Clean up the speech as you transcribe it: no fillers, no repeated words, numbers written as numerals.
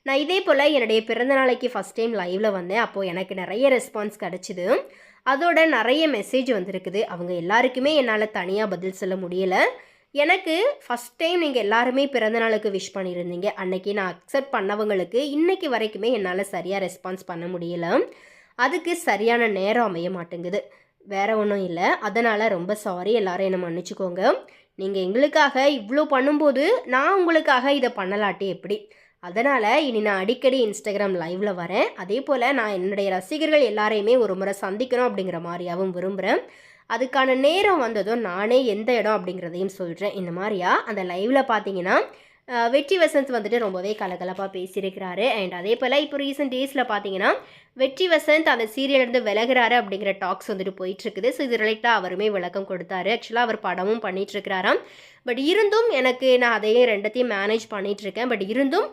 நான் இதே போல் என்னுடைய பிறந்த நாளைக்கு ஃபஸ்ட் டைம் லைவில் வந்தேன். அப்போது எனக்கு நிறைய ரெஸ்பான்ஸ் கிடச்சிது. அதோட நிறைய மெசேஜ் வந்திருக்குது. அவங்க எல்லாருக்குமே என்னால் தனியாக பதில் சொல்ல முடியலை. எனக்கு ஃபஸ்ட் டைம் நீங்கள் எல்லாருமே பிறந்த நாளுக்கு விஷ் பண்ணியிருந்தீங்க. அன்னைக்கு நான் அக்செப்ட் பண்ணவங்களுக்கு இன்னைக்கு வரைக்குமே என்னால் சரியாக ரெஸ்பான்ஸ் பண்ண முடியலை. அதுக்கு சரியான நேரம் அமைய மாட்டேங்குது. வேற ஒன்றும் இல்லை. அதனால் ரொம்ப சாரி, எல்லாரும் என்னை மன்னிச்சுக்கோங்க. நீங்கள் எங்களுக்காக இவ்வளோ பண்ணும்போது நான் உங்களுக்காக இதை பண்ணலாட்டி எப்படி? அதனால் இனி நான் அடிக்கடி இன்ஸ்டாகிராம் லைவில் வரேன். அதே போல் நான் என்னுடைய ரசிகர்கள் எல்லாரையுமே ஒரு முறை சந்திக்கணும் அப்படிங்கிற மாதிரியாகவும் விரும்புகிறேன். அதுக்கான நேரம் வந்ததும் நானே எந்த இடம் அப்படிங்கிறதையும் சொல்கிறேன். இந்த மாதிரியா அந்த லைவில் பார்த்தீங்கன்னா வெற்றி வசந்த் வந்துட்டு ரொம்பவே கலகலப்பாக பேசியிருக்கிறாரு. அண்ட் அதே போல் இப்போ ரீசெண்ட் டேஸில் பார்த்தீங்கன்னா வெற்றி வசந்த் அந்த சீரியலேருந்து விலகிறாரு அப்படிங்கிற டாக்ஸ் வந்துட்டு போயிட்டுருக்குது. ஸோ இது ரிலேட்டாக அவருமே விளக்கம் கொடுத்தாரு. ஆக்சுவலாக அவர் படமும் பண்ணிகிட்ருக்கிறாராம். பட் இருந்தும் நான் அதையே ரெண்டத்தையும் மேனேஜ் பண்ணிகிட்ருக்கேன். பட் இருந்தும்